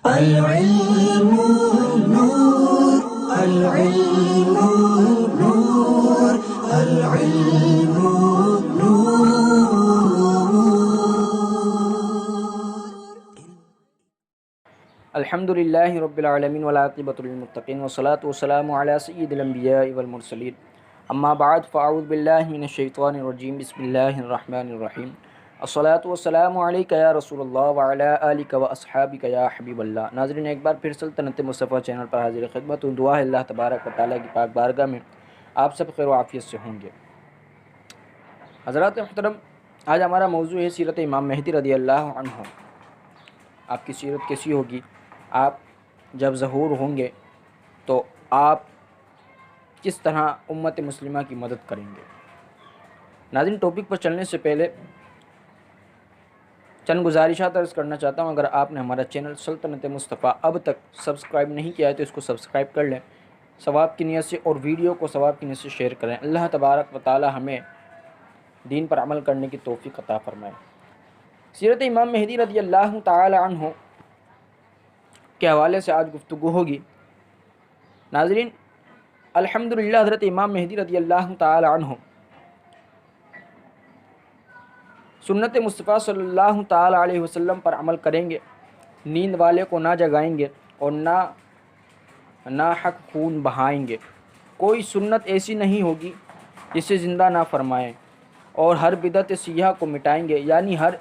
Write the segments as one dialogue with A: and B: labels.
A: العلم نور العلم نور العلم نور.
B: الحمد للہ رب العالمین والعاقبۃ للمتقین والصلاۃ والسلام علی سید الانبیاء والمرسلین اما بعد فاعوذ باللہ من الشیطان الرجیم بسم اللہ الرحمن الرحیم الصلاۃ والسلام علیک یا رسول اللہ وعلی آلک واصحابک یا حبیب اللہ. ناظرین، ایک بار پھر سلطنت مصطفیٰ چینل پر حاضر خدمت ہوں. دعا ہے اللہ تبارک و تعالیٰ کی پاک بارگاہ میں آپ سب خیر و عافیت سے ہوں گے. حضرات محترم، آج ہمارا موضوع ہے سیرت امام مہدی رضی اللہ عنہ. آپ کی سیرت کیسی ہوگی؟ آپ جب ظہور ہوں گے تو آپ کس طرح امت مسلمہ کی مدد کریں گے؟ ناظرین، ٹاپک پر چلنے سے پہلے چند گزارشات عرض کرنا چاہتا ہوں. اگر آپ نے ہمارا چینل سلطنت مصطفیٰ اب تک سبسکرائب نہیں کیا ہے تو اس کو سبسکرائب کر لیں ثواب کی نیت سے، اور ویڈیو کو ثواب کی نیت سے شیئر کریں. اللہ تبارک و تعالی ہمیں دین پر عمل کرنے کی توفیق عطا فرمائے. سیرت امام مہدی رضی اللہ تعالی عنہ کے حوالے سے آج گفتگو ہوگی. ناظرین، الحمدللہ حضرت امام مہدی رضی اللہ تعالی عنہ سنت مصطفیٰ صلی اللہ تعالی علیہ وسلم پر عمل کریں گے، نیند والے کو نہ جگائیں گے اور نہ حق خون بہائیں گے. کوئی سنت ایسی نہیں ہوگی جسے زندہ نہ فرمائیں، اور ہر بدعت سیاہ کو مٹائیں گے، یعنی ہر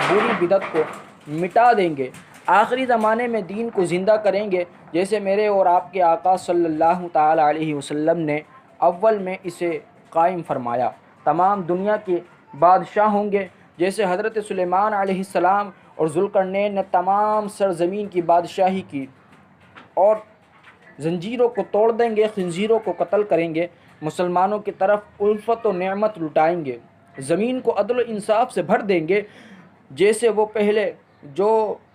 B: بری بدعت کو مٹا دیں گے. آخری زمانے میں دین کو زندہ کریں گے، جیسے میرے اور آپ کے آقا صلی اللہ تعالی علیہ وسلم نے اول میں اسے قائم فرمایا. تمام دنیا کے بادشاہ ہوں گے، جیسے حضرت سلیمان علیہ السلام اور ذوالقرنین نے تمام سرزمین کی بادشاہی کی، اور زنجیروں کو توڑ دیں گے، خنزیروں کو قتل کریں گے، مسلمانوں کی طرف الفت و نعمت لٹائیں گے، زمین کو عدل و انصاف سے بھر دیں گے جیسے وہ پہلے جو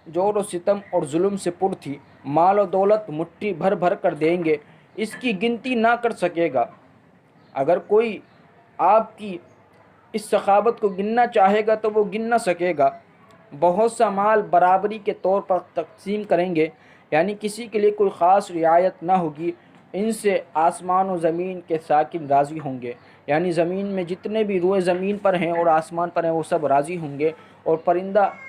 B: جور و ستم اور ظلم سے پر تھی. مال و دولت مٹھی بھر بھر کر دیں گے، اس کی گنتی نہ کر سکے گا. اگر کوئی آپ کی اس سخاوت کو گننا چاہے گا تو وہ گن نہ سکے گا. بہت سا مال برابری کے طور پر تقسیم کریں گے، یعنی کسی کے لیے کوئی خاص رعایت نہ ہوگی. ان سے آسمان و زمین کے ساکن راضی ہوں گے، یعنی زمین میں جتنے بھی روئے زمین پر ہیں اور آسمان پر ہیں وہ سب راضی ہوں گے. اور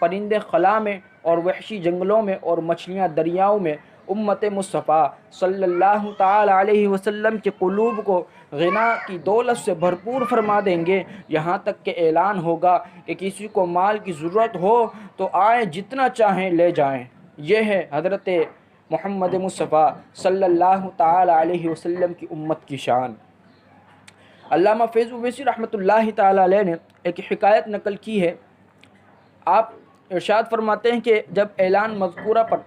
B: پرندے خلا میں اور وحشی جنگلوں میں اور مچھلیاں دریاؤں میں امت مصطفیٰ صلی اللہ تعالی علیہ وسلم کے قلوب کو غنا کی دولت سے بھرپور فرما دیں گے. یہاں تک کہ اعلان ہوگا کہ کسی کو مال کی ضرورت ہو تو آئیں، جتنا چاہیں لے جائیں. یہ ہے حضرت محمد مصطفیٰ صلی اللہ تعالی علیہ وسلم کی امت کی شان. علامہ فیض اویسی رحمۃ اللہ تعالی علیہ نے ایک حکایت نقل کی ہے. آپ ارشاد فرماتے ہیں کہ جب اعلان مذکورہ پر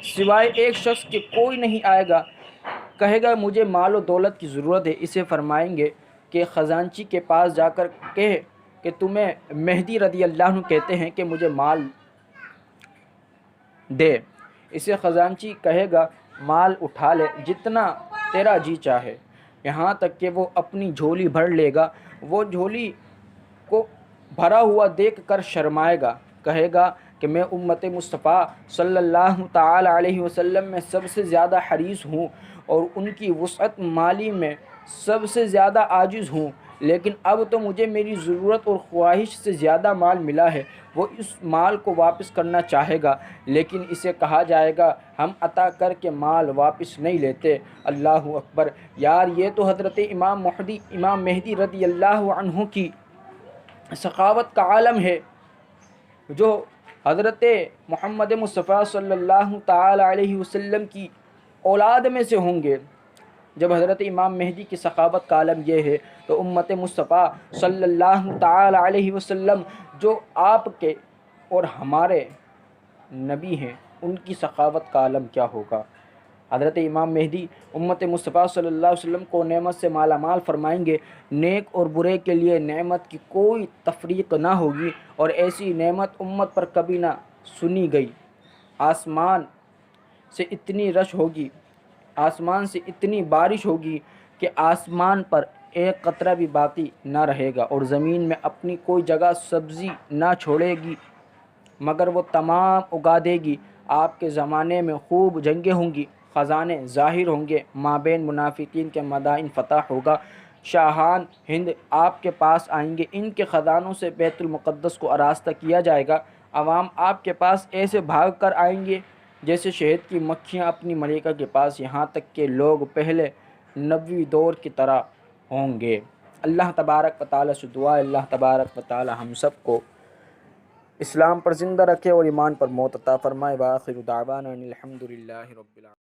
B: سوائے ایک شخص کے کوئی نہیں آئے گا، کہے گا مجھے مال و دولت کی ضرورت ہے، اسے فرمائیں گے کہ خزانچی کے پاس جا کر کہے کہ تمہیں مہدی رضی اللہ عنہ کہتے ہیں کہ مجھے مال دے. اسے خزانچی کہے گا مال اٹھا لے، جتنا تیرا جی چاہے، یہاں تک کہ وہ اپنی جھولی بھر لے گا. وہ جھولی کو بھرا ہوا دیکھ کر شرمائے گا، کہے گا کہ میں امت مصطفیٰ صلی اللہ تعالی علیہ وسلم میں سب سے زیادہ حریص ہوں اور ان کی وسعت مالی میں سب سے زیادہ عاجز ہوں، لیکن اب تو مجھے میری ضرورت اور خواہش سے زیادہ مال ملا ہے. وہ اس مال کو واپس کرنا چاہے گا، لیکن اسے کہا جائے گا ہم عطا کر کے مال واپس نہیں لیتے. اللہ اکبر! یار، یہ تو حضرت امام مہدی رضی اللہ عنہ کی سخاوت کا عالم ہے، جو حضرت محمد مصطفیٰ صلی اللہ تعالی علیہ وسلم کی اولاد میں سے ہوں گے. جب حضرت امام مہدی کی سخاوت کا عالم یہ ہے تو امت مصطفیٰ صلی اللہ تعالی علیہ وسلم جو آپ کے اور ہمارے نبی ہیں، ان کی سخاوت کا عالم کیا ہوگا. حضرت امام مہدی امت مصطفیٰ صلی اللہ علیہ وسلم کو نعمت سے مالا مال فرمائیں گے. نیک اور برے کے لیے نعمت کی کوئی تفریق نہ ہوگی، اور ایسی نعمت امت پر کبھی نہ سنی گئی. آسمان سے اتنی رش ہوگی، آسمان سے اتنی بارش ہوگی کہ آسمان پر ایک قطرہ بھی باقی نہ رہے گا، اور زمین میں اپنی کوئی جگہ سبزی نہ چھوڑے گی مگر وہ تمام اگا دے گی. آپ کے زمانے میں خوب جنگیں ہوں گی، خزانے ظاہر ہوں گے، مابین منافقین کے مدائن فتح ہوگا، شاہان ہند آپ کے پاس آئیں گے، ان کے خزانوں سے بیت المقدس کو آراستہ کیا جائے گا، عوام آپ کے پاس ایسے بھاگ کر آئیں گے جیسے شہد کی مکھیاں اپنی ملکہ کے پاس، یہاں تک کہ لوگ پہلے نبوی دور کی طرح ہوں گے۔ اللہ تبارک و تعالیٰ سے دعا ہے اللہ تبارک و تعالیٰ ہم سب کو اسلام پر زندہ رکھے اور ایمان پر موت عطا فرمائے۔ وآخر دعوانا ان الحمد للہ رب العالمین۔